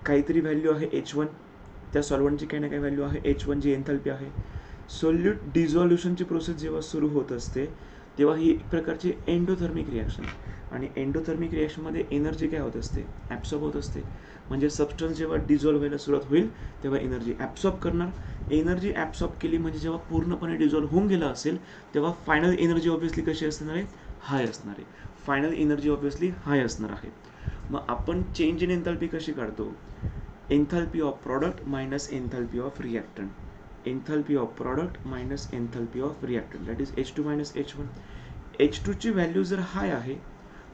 काहीतरी व्हॅल्यू आहे H1, त्या सॉल्व्हंटची काही ना काही व्हॅल्यू आहे H1 जी एन्थॅल्पी आहे. सोल्यूट डिझॉल्युशनची प्रोसेस जेव्हा सुरू होत असते तेव्हा ही एक प्रकारची एंडोथर्मिक रिॲक्शन, आणि एंडोथर्मिक रिॲक्शनमध्ये एनर्जी काय होत असते ॲब्सॉर्ब होत असते. म्हणजे सबस्टन्स जेव्हा डिझॉल्व व्हायला सुरुवात होईल तेव्हा एनर्जी ॲब्सॉर्ब करणार. एनर्जी ॲब्सॉर्ब केली म्हणजे जेव्हा पूर्णपणे डिझॉल्व होऊन गेला असेल तेव्हा फायनल एनर्जी ऑब्व्हियसली कशी असणार आहे हाय असणार आहे. फायनल एनर्जी ऑब्व्हियसली हाय असणार आहे. मग आपण चेंज इन एन्थॅल्पी कशी काढतो, एन्थॅल्पी of product minus एन्थॅल्पी of reactant. एन्थॅल्पी of product minus एन्थॅल्पी of reactant that is H2 minus H1. H2 ची व्हॅल्यू जर हाय आहे,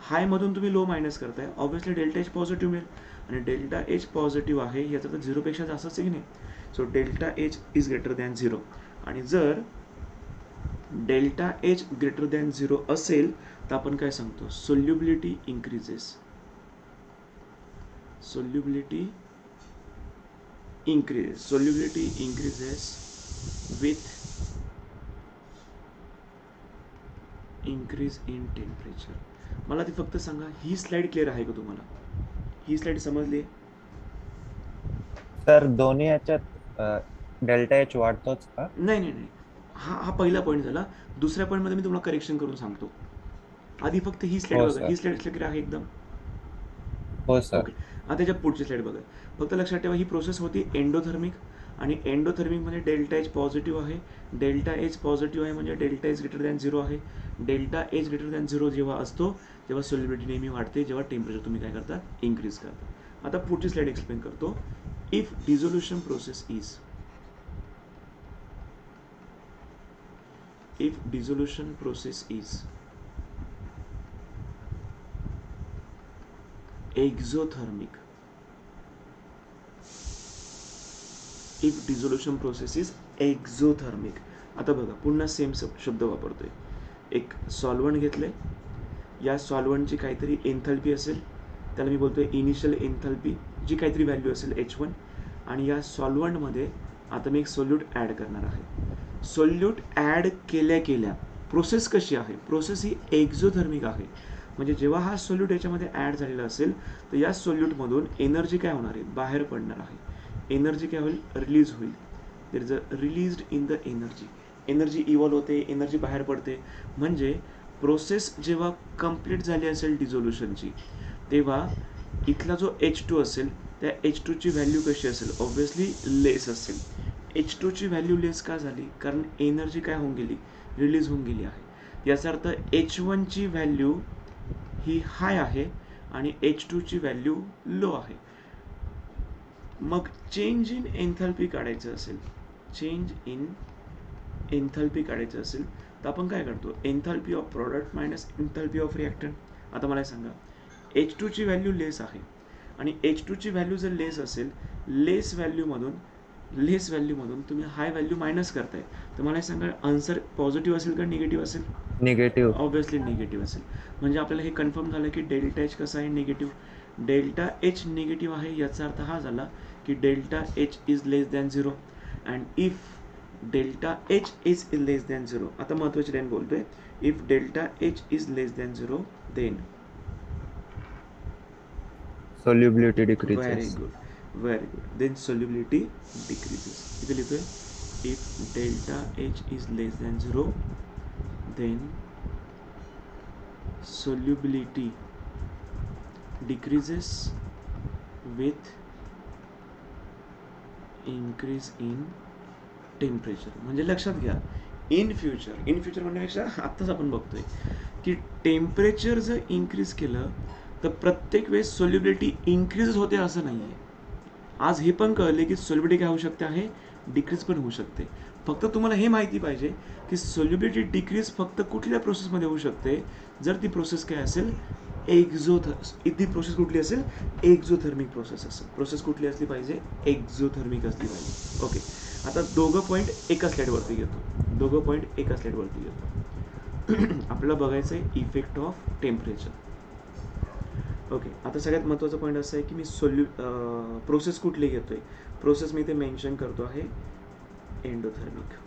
हाय मधून तुम्ही लो मायनस करताय, ऑब्व्हियसली डेल्टा एच पॉझिटिव्ह मिळेल, आणि डेल्टा एच पॉझिटिव्ह आहे याचा तर 0 पेक्षा जास्तच आहे की नाही. So delta H is greater than 0. आणि जर डेल्टा एच ग्रेटर दॅन 0 असेल तर आपण काय सांगतो solubility increases. Solubility increases with increase in temperature. मला ती फक्त सांगा, ही स्लाइड क्लिअर आहे का तुम्हाला? ही स्लाइड समजली? सर दोन्ही याच्यात डेल्टा एच वाढतोच का? नाही नाही नाही, हा पहिला पॉईंट झाला. दुसऱ्या पॉईंट मध्ये मी तुम्हाला करेक्शन करून सांगतो. आधी फक्त ही स्लाइड हो बघा, सर. ही स्लाइड क्लिअर आहे एकदम. हो सर. ओके. आता त्याच्या पुढची स्लाइड बघा. फक्त लक्षात ठेवा ही प्रोसेस होती एंडोथर्मिक, आणि एंडोथर्मिकमध्ये डेल्टा एच पॉझिटिव्ह आहे. डेल्टा एच पॉझिटिव्ह आहे म्हणजे डेल्टा एच ग्रेटर दॅन 0 आहे. डेल्टा एच ग्रेटर दॅन 0 जेव्हा असतो तेव्हा सोल्युबिलिटी नेहमी वाढते जेव्हा टेम्परेचर तुम्ही काय करता इन्क्रीज करता. आता पुढची स्लाइड एक्सप्लेन करतो. If dissolution process is exothermic, if dissolution process is exothermic. आता बघा पुन्हा सेम शब्द वापरतोय. एक सॉल्व्हंट घेतलंय, या सॉल्व्हंटची काहीतरी एन्थॅल्पी असेल, त्याला मी बोलतोय इनिशियल एन्थॅल्पी, जी काहीतरी व्हॅल्यू असेल H1, आणि या सॉल्व्हंटमध्ये आता मी एक सोल्यूट ॲड करणार आहे. सोल्यूट ॲड केल्या केल्या प्रोसेस कशी आहे, प्रोसेस ही एक्झोथर्मिक आहे. म्हणजे जेव्हा हा सोल्यूट याच्यामध्ये ॲड झालेला असेल तर या सोल्यूटमधून एनर्जी काय होणार आहे बाहेर पडणार आहे. एनर्जी काय होईल रिलीज होईल. देर is a released in the energy. Energy evolve होते, एनर्जी बाहेर पडते. म्हणजे प्रोसेस जेव्हा कंप्लीट झाली असेल डिझोल्युशनची तेव्हा इथला जो H2 असेल त्या H2 ची व्हॅल्यू कशी असेल ऑब्व्हियसली लेस असेल. H2 ची व्हॅल्यू लेस का झाली, कारण एनर्जी काय होऊन गेली रिलीज होऊन गेली आहे. याचा अर्थ H1 ची व्हॅल्यू ही हाय आहे आणि H2 ची व्हॅल्यू लो आहे. मग चेंज इन एन्थॅल्पी काढायचं असेल, चेंज इन एन्थॅल्पी काढायचं असेल तर आपण काय करतो एन्थॅल्पी of product minus एन्थॅल्पी of reactant. आता मला सांगा H2 ची व्हॅल्यू लेस आहे, आणि H2 ची व्हॅल्यू जर लेस असेल, लेस व्हॅल्यूमधून तुम्ही हाय व्हॅल्यू मायनस करताय, तर मला सांगा आन्सर पॉझिटिव्ह असेल का निगेटिव्ह असेल? निगेटिव्ह. ऑब्व्हियसली निगेटिव्ह असेल. म्हणजे आपल्याला हे कन्फर्म झालं की डेल्टा एच कसा आहे निगेटिव्ह. डेल्टा एच निगेटिव्ह आहे याचा अर्थ हा झाला की delta H is less than 0. And if delta H is less than 0, आता महत्त्वाची लाईन बोलतोय, if delta H is less than 0 then Solubility very decreases. Good then solubility decreases. इथे लिहितोय if delta H is less than 0 then solubility decreases with increase in temperature. म्हणजे लक्षात घ्या in future म्हणण्यापेक्षा आत्ताच आपण बघतोय की टेम्परेचर जर इन्क्रीज केलं तर प्रत्येक वेळेस सोल्युबिलिटी इन्क्रीज होते असं नाही आहे. आज हे पण कळले की सोल्युबिलिटी काय होऊ शकते आहे डिक्रीज पण होऊ शकते. फक्त तुम्हाला हे माहिती पाहिजे की सोल्युबिलिटी डिक्रीज फक्त कुठल्या प्रोसेसमध्ये होऊ शकते, जर ती प्रोसेस काय असेल ती प्रोसेस कुठली असेल, एक्झोथर्मिक प्रोसेस असेल. प्रोसेस कुठली असली पाहिजे, एक्झोथर्मिक असली पाहिजे. ओके, आता दोघं पॉईंट एका स्लाईडवरती घेतो. आपल्याला बघायचं आहे इफेक्ट ऑफ टेम्परेचर. ओके, आता सगळ्यात महत्त्वाचा पॉईंट असा आहे की मी प्रोसेस कुठली घेतोय. प्रोसेस मी इथे मेन्शन करतो आहे एंडोथर्मिक.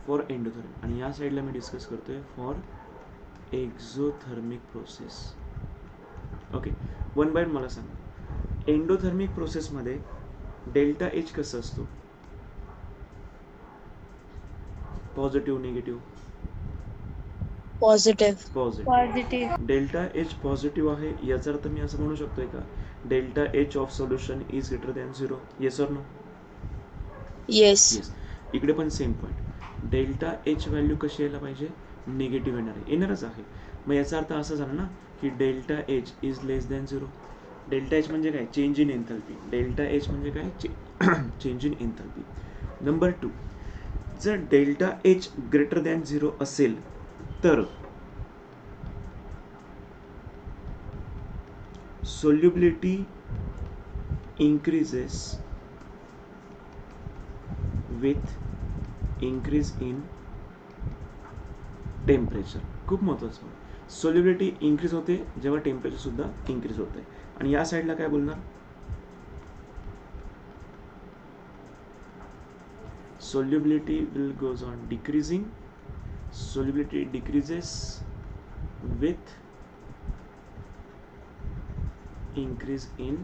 फॉर एंडोथर्मिक, आणि या साईडला मी डिस्कस करतोय for exothermic process. Okay, one by one मला सांगा, एंडोथर्मिक प्रोसेसमध्ये डेल्टा एच कसं असतो, positive negative? Positive. Delta H positive आहे, याचा अर्थ मी असं म्हणू शकतोय का delta H of solution is greater than 0? Yes or no? Yes. इकडे पण same point, delta H value कशी यायला पाहिजे, निगेटिव्ह येणारच आहे. मग याचा अर्थ असं झाला ना की delta H is less than 0. Delta H म्हणजे काय, चेंज इन एन्थॅल्पी. डेल्टा एच म्हणजे काय, चेंज इन एन्थॅल्पी. नंबर 2, जर डेल्टा एच ग्रेटर दॅन 0 असेल तर solubility increases with increase in temperature. खूप महत्त्वाचं, solubility increase होते जेव्हा टेम्परेचर सुद्धा increase होते. आणि या साईडला काय बोलणार, solubility will goes on decreasing. Solubility decreases with increase in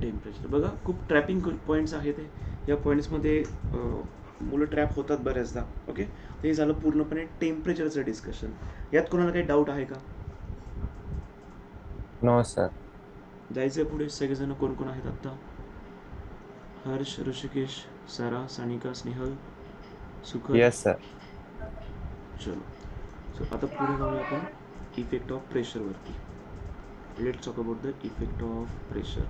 temperature. बघा, खूप ट्रॅपिंग पॉईंट्स आहेत या पॉईंट्समध्ये, मुलं ट्रॅप होतात बऱ्याचदा. ओके, हे झालं पूर्णपणे टेम्परेचरचं डिस्कशन. यात कोणाला काही डाऊट आहे का? No sir. जायचं आहे पुढे. सगळेजण कोण कोण आहेत आत्ता? हर्ष, ऋषिकेश, सारा, सानिका, स्नेहल, सुखद. Yes sir. चलो, सो आता पुढे जाऊया आपण इफेक्ट ऑफ प्रेशरवरती. Let's talk about the effect of pressure.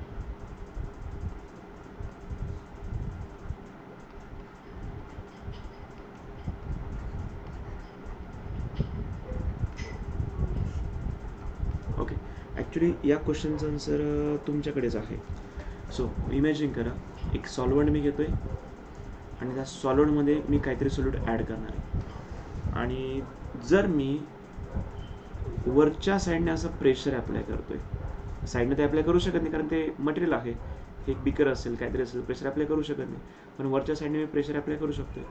Okay, actually या क्वेश्चनचं आन्सर तुमच्याकडेच आहे. सो इमॅजिन करा, एक सॉल्व्हंट मी घेतोय आणि त्या सॉल्व्हंटमध्ये मी काहीतरी सोल्यूट ॲड करणार आहे. आणि जर मी वरच्या साईडने असं प्रेशर अप्लाय करतोय, साईडने ते अप्लाय करू शकत नाही कारण ते मटेरियल आहे, एक बिकर असेल काहीतरी असेल, प्रेशर अप्लाय करू शकत नाही. पण वरच्या साईडने मी प्रेशर अप्लाय करू शकतोय.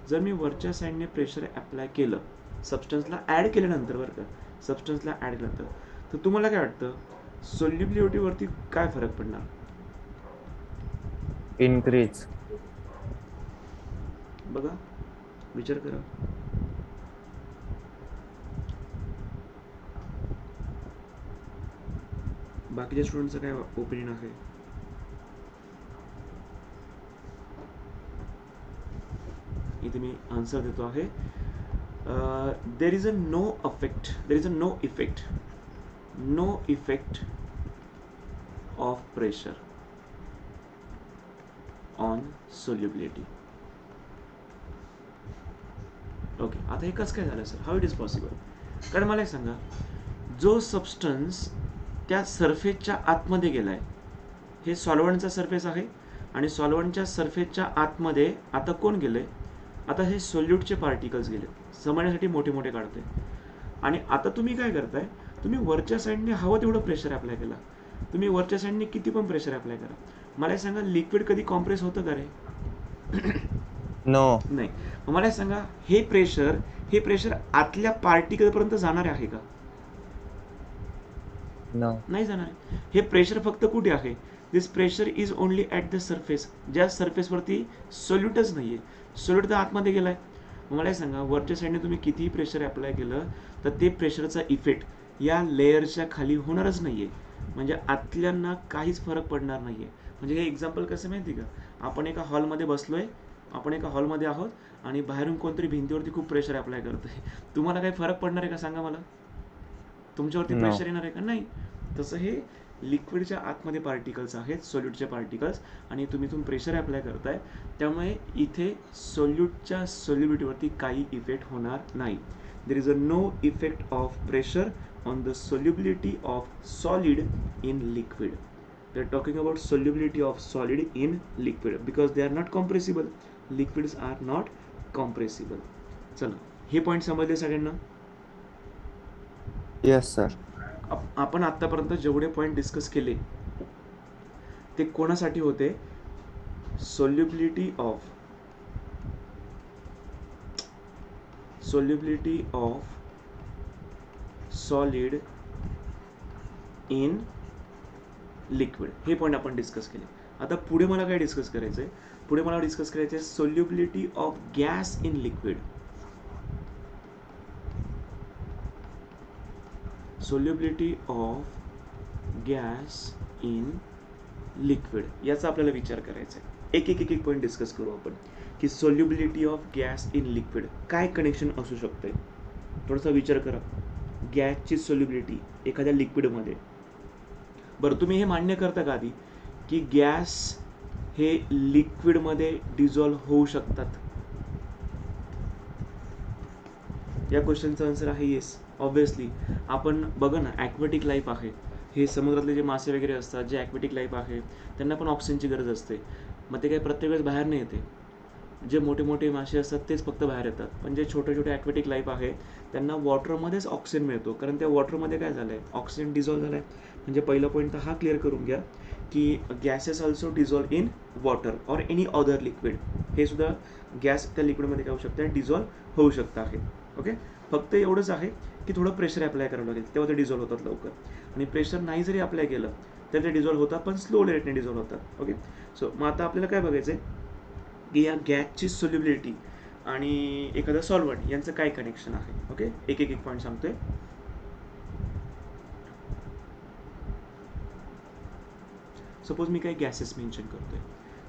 जर मी वरच्या साईडने प्रेशर अप्लाय केलं, सबस्टन्सला ॲड केल्यानंतर, बरं का, सबस्टन्सला ॲड केल्यानंतर, तर तुम्हाला काय वाटतं सोल्युबिलिटीवरती काय फरक पडणार? इनक्रीज. बघा, विचार करा. बाकीच्या स्टुडंटचं काय ओपिनियन आहे? इथे मी आन्सर देतो आहे. There is a no effect of pressure on solubility. Okay, आता हे कसं काय झालं sir, how it is possible? कारण मला एक सांगा, जो सबस्टन्स त्या सरफेसच्या आतमध्ये गेलाय, हे सॉल्व्हंटचा सरफेस आहे आणि सॉल्व्हंटच्या सरफेसच्या आतमध्ये आता कोण गेलंय, आता हे सोल्यूटचे पार्टिकल्स गेले, समजण्यासाठी मोठे मोठे काढतोय. आणि आता तुम्ही काय करताय, तुम्ही वरच्या साईडने हवं तेवढं प्रेशर अप्लाय केला, तुम्ही वरच्या साईडने किती पण प्रेशर अप्लाय करा. मला सांगा, लिक्विड कधी कॉम्प्रेस होतं का रे? नो. नाही. मला सांगा, हे प्रेशर आतल्या पार्टिकलपर्यंत जाणार आहे का? नो. नाही जाणार. हे प्रेशर फक्त कुठे आहे? This pressure is only at the surface, ज्या सरफेसवरती सोल्यूटच नाही आहे. सोल्यूट तर आतमध्ये गेलाय. मला सांगा, वरच्या साईडने तुम्ही कितीही प्रेशर अप्लाय केलं तर ते प्रेशरचा इफेक्ट या लेअरच्या खाली होणारच नाही आहे. म्हणजे आतल्यांना काहीच फरक पडणार नाही आहे. म्हणजे हे एक्झाम्पल कसं माहिती का, आपण एका हॉलमध्ये बसलोय, आपण एका हॉलमध्ये आहोत आणि बाहेरून कोणतरी भिंतीवरती खूप प्रेशर अप्लाय करतोय, तुम्हाला काही फरक पडणार आहे का सांगा मला? तुमच्यावरती No. प्रेशर येणार आहे का? नाही. तसं हे लिक्विडच्या आतमध्ये पार्टिकल्स आहेत, सोल्यूटचे पार्टिकल्स, आणि तुम्ही इथून प्रेशर अप्लाय करताय, त्यामुळे इथे सोल्यूटच्या सोल्युबिलिटीवरती काही इफेक्ट होणार नाही. There is a no effect of pressure on the solubility of solid in liquid. They are talking about solubility of solid in liquid because they are not compressible. Liquids are not compressible. चला, हे point समजले सगळ्यांना? Yes sir. आपण आतापर्यंत जेवढे point discuss केले ते कोणासाठी होते? solubility of solid in liquid, हे पॉईंट आपण डिस्कस केले. आता पुढे मला काय डिस्कस करायचं आहे? पुढे मला डिस्कस करायचं आहे solubility of gas in liquid. Solubility of gas in liquid याचा आपल्याला विचार करायचा आहे. एक पॉईंट डिस्कस करू आपण की solubility of gas in liquid काय कनेक्शन असू शकते. थोडासा विचार करा. गॅसची सोल्युबिलिटी एखाद्या लिक्विडमध्ये. बरं, तुम्ही हे मान्य करता का आधी की गॅस हे लिक्विडमध्ये डिझॉल्व्ह होऊ शकतात? या क्वेश्चनचा आन्सर आहे येस. ऑब्व्हियसली आपण बघा ना, ॲक्वेटिक लाईफ आहे, हे समुद्रातले जे मासे वगैरे असतात, जे ॲक्वेटिक लाईफ आहे त्यांना पण ऑक्सिजनची गरज असते. मग ते काही प्रत्येक वेळेस बाहेर नाही येते. जे मोठे मोठे मासे असतात तेच फक्त बाहेर येतात, पण जे छोटे छोटे ॲक्वेटिक लाईफ आहे त्यांना वॉटरमध्येच ऑक्सिजन मिळतो, कारण त्या वॉटरमध्ये काय झालं आहे, ऑक्सिजन डिझॉल्व्ह झालं आहे. म्हणजे पहिला पॉईंट तर हा क्लिअर करून घ्या की gases also dissolve in water or any other liquid. हे सुद्धा गॅस त्या लिक्विडमध्ये काय होऊ शकतं, डिझॉल्व्ह होऊ शकतं आहे. ओके, फक्त एवढंच आहे की थोडं प्रेशर अप्लाय करावं लागेल तेव्हा ते डिझॉल्व्ह होतात लवकर, आणि प्रेशर नाही जरी अप्लाय केलं तर ते डिझॉल्व्ह होतात, पण स्लो रेटने डिझॉल्व्ह होतात. ओके, सो मग आता आपल्याला काय बघायचं आहे की या गॅसची सोल्युबिलिटी आणि एखादा सॉल्व्हंट यांचं काय कनेक्शन आहे. ओके, एक पॉईंट सांगतोय. सपोज मी काही गॅसेस मेन्शन करतोय.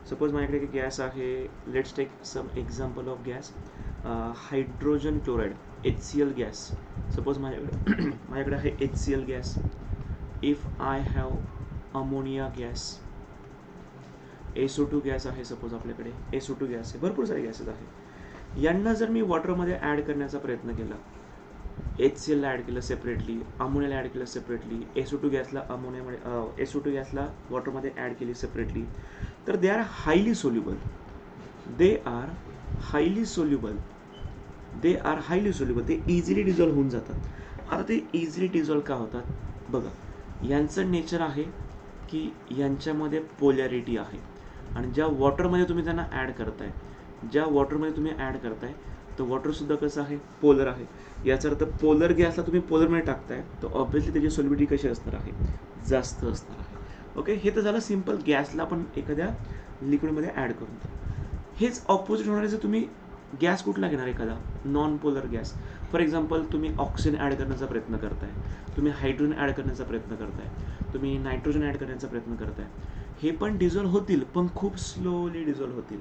सपोज माझ्याकडे एक गॅस आहे. Let's take some example of gas. Hydrogen chloride, HCl gas. Suppose माझ्याकडे आहे HCl gas. If I have ammonia gas, SO2 gas आहे. सपोज आपल्याकडे SO2 गॅस आहे, भरपूर सारे गॅसेस आहे. यांना जर मी वॉटरमध्ये ॲड करण्याचा प्रयत्न केला, HCl ला ॲड केलं सेपरेटली, अमोनियाला ॲड केलं सेपरेटली, SO2 गॅसला SO2 गॅसला वॉटरमध्ये ॲड केली सेपरेटली, तर they are highly soluble. They are highly soluble. ते इझिली डिझॉल्व्ह होऊन जातात. आता ते इझिली डिझॉल्व्ह का होतात बघा. यांचं नेचर आहे की यांच्यामध्ये पोलॅरिटी आहे, आणि ज्या वॉटरमध्ये तुम्ही त्यांना ॲड करताय, तर वॉटरसुद्धा कसं आहे, पोलर आहे. याचा अर्थ पोलर गॅसला तुम्ही पोलरमध्ये टाकताय तर ऑब्व्हियसली त्याची सोल्युबिलिटी कशी असणार आहे, जास्त असणार आहे. ओके, हे तर झालं सिम्पल गॅसला आपण एखाद्या लिक्विडमध्ये ॲड करून. हेच ऑपोजिट होणार आहे जर तुम्ही गॅस कुठला घेणार, एखादा non polar gas. For example, तुम्ही ऑक्सिजन ॲड करण्याचा प्रयत्न करताय, तुम्ही हायड्रोजन ॲड करण्याचा प्रयत्न करताय, तुम्ही नायट्रोजन ॲड करण्याचा प्रयत्न करताय. हे पण डिझॉल्व्ह होतील, पण खूप स्लोली डिझॉल्व्ह होतील.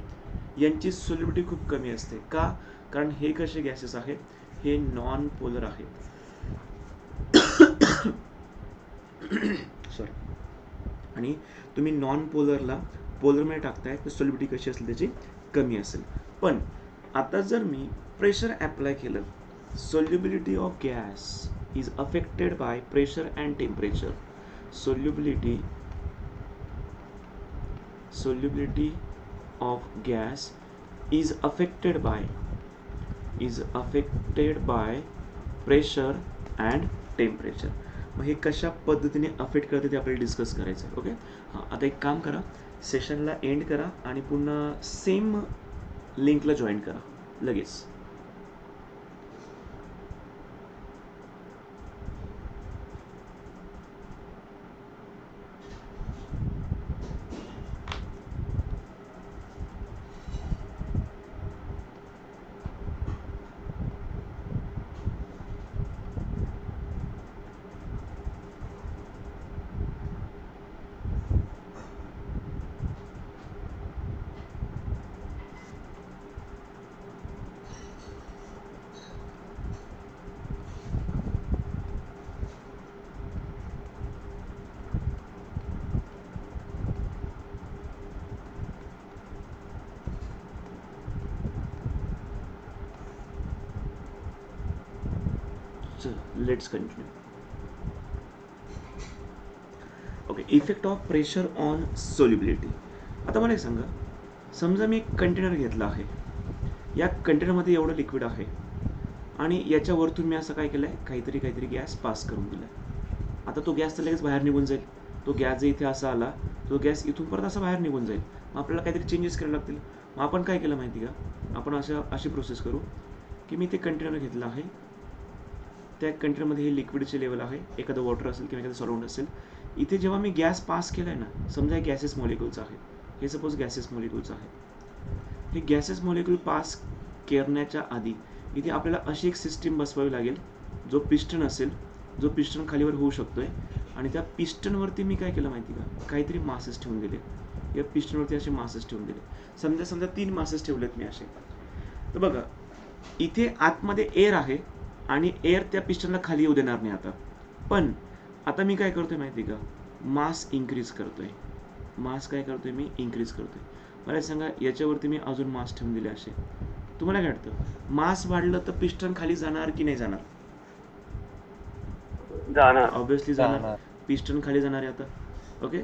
यांची सोल्युबिलिटी खूप कमी असते. का? कारण हे कसे गॅसेस आहेत, हे नॉन पोलर आहेत. सॉरी. आणि तुम्ही नॉन पोलरला पोलरमध्ये टाकताय तर सोल्युबिलिटी कशी असेल, त्याची कमी असेल. पण आता जर मी प्रेशर अप्लाय केलं, solubility of gas is affected by pressure and temperature. Solubility of gas is affected by pressure and temperature. मग हे कशा पद्धतीने अफेक्ट करते ते आपल्याला डिस्कस करायचं आहे. ओके, हां, आता एक काम करा, सेशनला एंड करा आणि पुन्हा सेम लिंकला जॉईन करा लगेच. चल let's continue. Okay, effect of pressure on solubility. आता मला एक सांगा, समजा मी एक कंटेनर घेतला आहे, या कंटेनरमध्ये एवढं लिक्विड आहे आणि याच्यावरतून मी असं काय केलं आहे, काहीतरी गॅस पास करून दिला आहे. आता तो गॅस तर लगेच बाहेर निघून जाईल. तो गॅस जर इथे असा आला, तो गॅस इथून परत असा बाहेर निघून जाईल. मग आपल्याला काहीतरी चेंजेस करायला लागतील. मग आपण काय केलं माहिती का, आपण अशी प्रोसेस करू की मी ते कंटेनर घेतलं आहे, त्या कंटेनरमध्ये हे लिक्विडचे लेवल आहे, एखादं वॉटर असेल किंवा एखादं सॉल्वंट असेल. इथे जेव्हा मी गॅस पास केला आहे ना, समजा हे गॅसेस मॉलिक्युल्स आहे, हे सपोज गॅसेस मॉलिक्युल्स आहे. हे गॅसेस मॉलिक्युल पास करण्याच्या आधी इथे आपल्याला अशी एक सिस्टीम बसवावी लागेल, जो पिस्टन असेल, जो पिस्टन खालीवर होऊ शकतोय. आणि त्या पिस्टनवरती मी काय केलं माहिती का, काहीतरी मासेस ठेवून दिले. या पिस्टनवरती असे मासेस ठेवून दिले. समजा 3 मासेस ठेवलेत मी असे. तर बघा, इथे आतमध्ये एअर आहे आणि एअर त्या पिस्टनला खाली येऊ देणार नाही आता. पण आता मी काय करतोय माहिती का, मास इन्क्रीज करतोय. मास काय करतोय मी, इन्क्रीज करतोय. मला सांगा, याच्यावरती मी अजून मास ठेवून दिले असे. तुम्हाला काय वाटतं, मास वाढलं तर पिस्टन खाली जाणार की नाही जाणार? जाणार. ऑब्विसली जाणार. पिस्टन खाली जाणार आहे आता. ओके,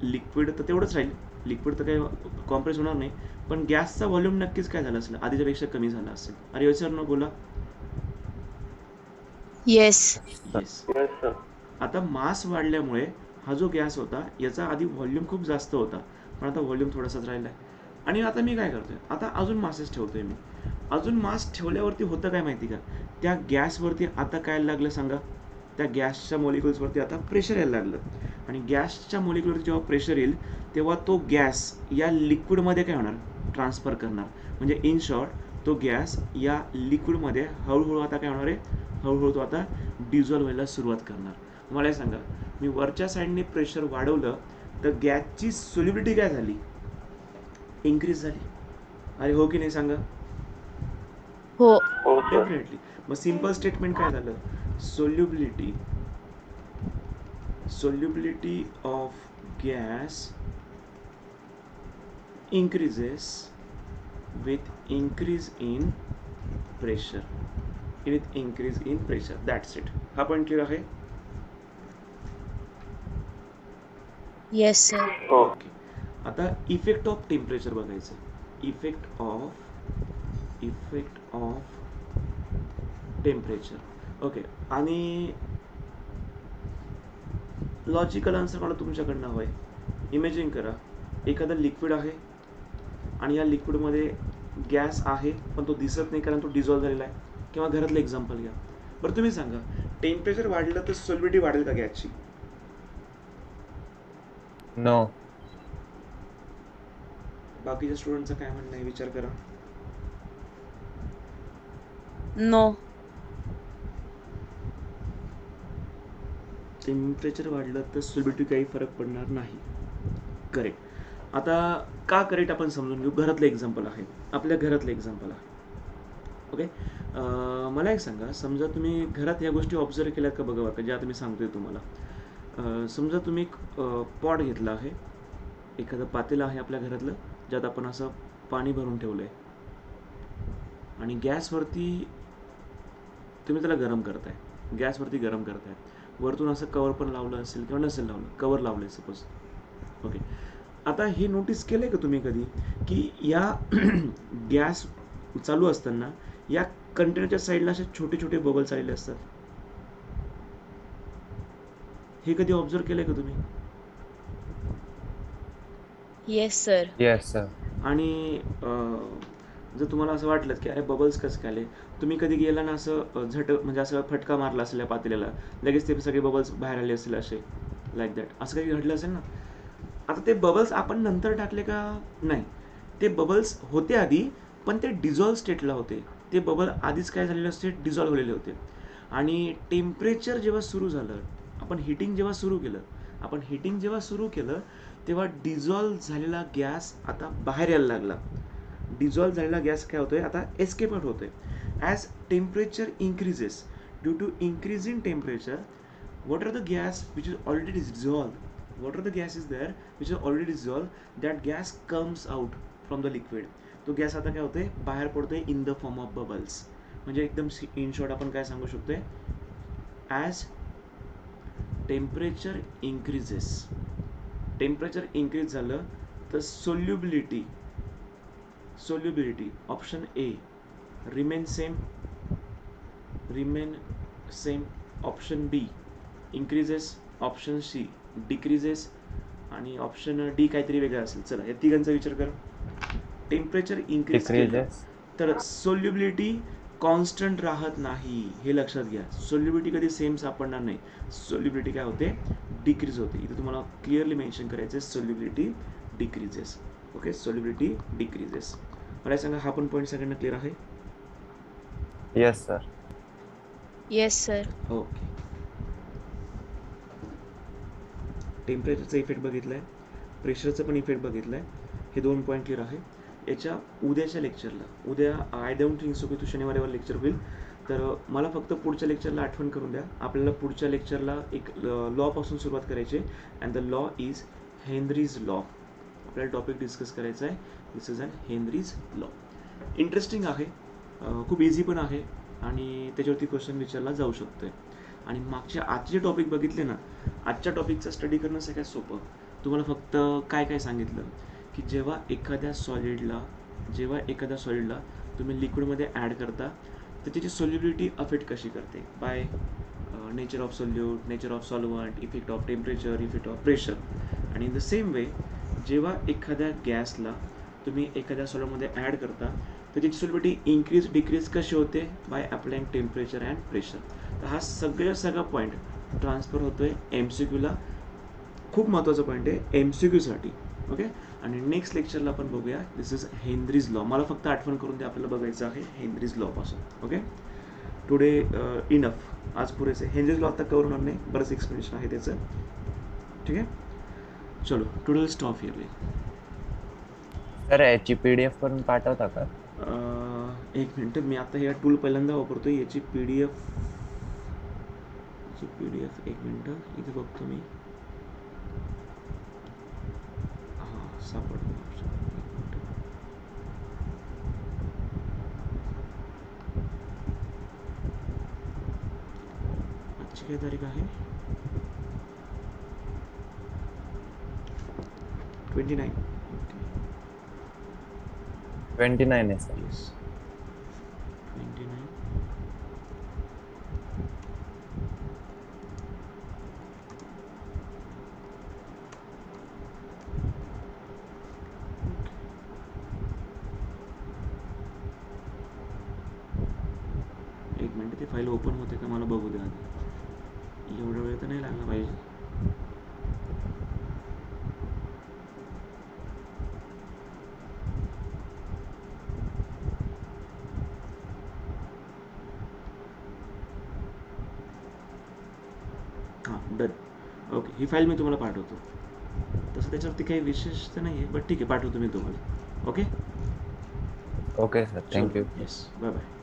लिक्विड तर तेवढंच राहील, लिक्विड तर काही कॉम्प्रेस होणार नाही, पण गॅसचा व्हॉल्यूम नक्कीच काय झाला असेल, आधीच्यापेक्षा कमी झाला असेल. अरे येस सर, न बोला. येस. येस. Yes, sir. आता मास वाढल्यामुळे हा जो गॅस होता, याचा आधी व्हॉल्यूम खूप जास्त होता, पण आता व्हॉल्यूम थोडासाच राहिला आहे. आणि आता मी काय करतोय, आता अजून मासेस ठेवतोय मी. अजून मास ठेवल्यावरती होतं काय माहिती का, त्या गॅसवरती आता काय लागलं सांगा, त्या गॅसच्या मॉलिक्युल्सवरती आता प्रेशर यायला लागलं. आणि गॅसच्या मॉलिक्युलवरती जेव्हा प्रेशर येईल, तेव्हा तो गॅस या लिक्विडमध्ये काय होणार, ट्रान्सफर करणार. म्हणजे इन शॉर्ट, तो गॅस या लिक्विडमध्ये हळूहळू आता काय होणार आहे, हळूहळू तो आता डिझॉल्व्ह व्हायला सुरुवात करणार. मला हे सांगा, मी वरच्या साईडने प्रेशर वाढवलं तर गॅसची सोल्युबिलिटी काय झाली, इन्क्रीज झाली. अरे हो की नाही सांगा? हो. हो सर. डेफिनेटली. मग सिंपल स्टेटमेंट काय झालं, solubility of gas increases with increase in pressure. With increase in pressure. That's it. हा पॉइंट क्लिअर आहे? Yes sir. हो. ओके. आता इफेक्ट ऑफ टेम्परेचर बघायचं. Effect of temperature. ओके. आणि लॉजिकल आन्सर मला तुमच्याकडनं हवं आहे. इमॅजिन करा, एखादं लिक्विड आहे आणि या लिक्विडमध्ये गॅस आहे, पण तो दिसत नाही कारण तो डिझॉल्व्ह झालेला आहे. किंवा घरातलं एक्झाम्पल घ्या. बरं तुम्ही सांगा, टेम्परेचर वाढलं तर सोल्युबिलिटी वाढेल का गॅसची? नो. बाकीच्या स्टुडंटचं काय म्हणणं आहे, विचार करा. नो. टेम्परेचर वाढलं तर सोल्युबिलिटी काही फरक पडणार नाही. करेक्ट. आता का करेक्ट आपण समजून घेऊ. घरातलं एक्झाम्पल आहे, आपल्या घरातलं एक्झाम्पल आहे. ओके. मला एक सांगा, समजा तुम्ही घरात या गोष्टी ऑब्झर्व केल्यात का बघा, का ज्या तुम्ही सांगतोय तुम्हाला. समजा तुम्ही एक पॉट घेतला आहे, एखादं पातेलं आहे आपल्या घरातलं, ज्यात आपण असं पाणी भरून ठेवलं आहे. आणि गॅसवरती तुम्ही त्याला गरम करताय, गॅसवरती गरम करताय. वरतून असं कवर पण लावलं असेल किंवा नसेल लावलं, कवर लावलं आहे सपोज. ओके. आता हे नोटीस केलं आहे का तुम्ही कधी, की या गॅस चालू असताना या कंटेनरच्या साईडला असे छोटे छोटे बबल्स आलेले असतात? हे कधी ऑब्झर्व केलंय का तुम्ही? Yes sir. Yes sir. आणि जर तुम्हाला असं वाटलं की अरे बबल्स कसं काय आले, तुम्ही कधी गेला ना असं म्हणजे असं फटका मारला असेल या पातेल्याला, लगेच ते सगळे बबल्स बाहेर आले असेल असे, लाईक दॅट, असं काही घडलं असेल ना. आता ते बबल्स आपण नंतर टाकले का नाही, ते बबल्स होते आधी, पण ते डिझॉल्व्ह स्टेटला होते. ते बबल आधीच काय झालेले असते, डिझॉल्व्ह झालेले होते. आणि टेम्परेचर जेव्हा सुरू झालं, आपण हिटिंग जेव्हा सुरू केलं तेव्हा डिझॉल्व्ह झालेला गॅस आता बाहेर यायला लागला. डिझॉल्व्ह झालेला गॅस काय होतोय, आता एस्केप आउट होतोय. As temperature increases, due to increase in temperature, what are the gas which is already dissolved, what are the gases there which are already dissolved, that gas comes out from the liquid. तो gas आता काय होतोय, बाहेर पडतोय in the form of bubbles. म्हणजे एकदम in short आपण काय सांगू शकतोय, ॲज टेम्परेचर इंक्रीज झालं तर solubility option A remain same, option B increases, option C decreases आणि ऑप्शन डी काहीतरी वेगळं असेल. चला या तिघांचा विचार करा. टेम्परेचर इंक्रीज केलं डिक्रीजेस. तर सोल्युबिलिटी कॉन्स्टंट राहत नाही, हे लक्षात घ्या. सोल्युबिलिटी कधी सेम सापडणार नाही. सोल्युबिलिटी काय होते, डिक्रीज होते. इथे तुम्हाला क्लिअरली मेन्शन करायचं आहे solubility decreases. Okay, solubility decreases. मला सांगा हा पण पॉईंट सगळ्यांना क्लिअर आहे? Yes sir. Yes, sir. Okay. टेम्परेचरचा इफेक्ट बघितलाय, प्रेशरचा पण इफेक्ट बघितलाय. हे 2 पॉईंट क्लिअर आहे. याच्या उद्याच्या लेक्चरला, उद्या आय डोंट थिंक सो की तू शनिवारीवर लेक्चर होईल, तर मला फक्त पुढच्या लेक्चरला आठवण करून द्या. आपल्याला पुढच्या लेक्चरला एक लॉ पासून सुरुवात करायची आहे. And the law is Henry's law. आपल्याला टॉपिक डिस्कस करायचा आहे. This is on Henry's law. Interesting आहे, खूप इझी पण आहे आणि त्याच्यावरती क्वेश्चन विचारला जाऊ शकतोय. आणि आजचे टॉपिक बघितले ना, आजच्या टॉपिकचा स्टडी करणं सगळ्यात सोपं. तुम्हाला फक्त काय सांगितलं की जेव्हा एखाद्या सॉलिडला तुम्ही लिक्विडमध्ये ॲड करता तर त्याची सोल्युबिलिटी अफेक्ट कशी करते, by nature of solute, nature of solvent, effect of temperature, effect of pressure. आणि इन द सेम वे जेव्हा एखाद्या गॅसला तुम्ही एखाद्या सॉलिडमध्ये ॲड करता तर त्याची सोल्युबिलिटी इंक्रीज डिक्रीज कशी होते, by applying temperature and pressure. तर हा सगळा पॉईंट ट्रान्सफर होतोय MCQला. खूप महत्त्वाचा पॉईंट आहे MCQसाठी. ओके, आणि नेक्स्ट लेक्चरला आपण बघूया. दिस इज हेनरीज लॉ. मला फक्त आठवण करून ते आपल्याला बघायचं आहे हेनरीज लॉ पासून. ओके, टुडे इनफ, आज पुरेसे. हेनरीज लॉ आता कवर होणार नाही, बरंच एक्सप्लेनेशन आहे त्याचं. ठीक आहे, चलो टुडे स्टॉप हिअर. सर याची PDF करून पाठवता का? एक मिनटं, मी आता हे टूल पहिल्यांदा वापरतोय. याची PDF एक मिनटं इथे बघतो मी. हां, सापडलं. आजची काय तारीख आहे? 29. 29 आहे सर. येस, 29. एक मिनिट, ती फाईल ओपन होते का मला बघू द्या आधी. एवढा वेळ तर नाही लागला पाहिजे. हां, डन. ओके, ही फाईल मी तुम्हाला पाठवतो. तसं त्याच्यावरती काही विशेष तर नाही आहे, बट ठीक आहे, पाठवतो मी तुम्हाला. Okay, okay sir, thank you. Yes, bye bye.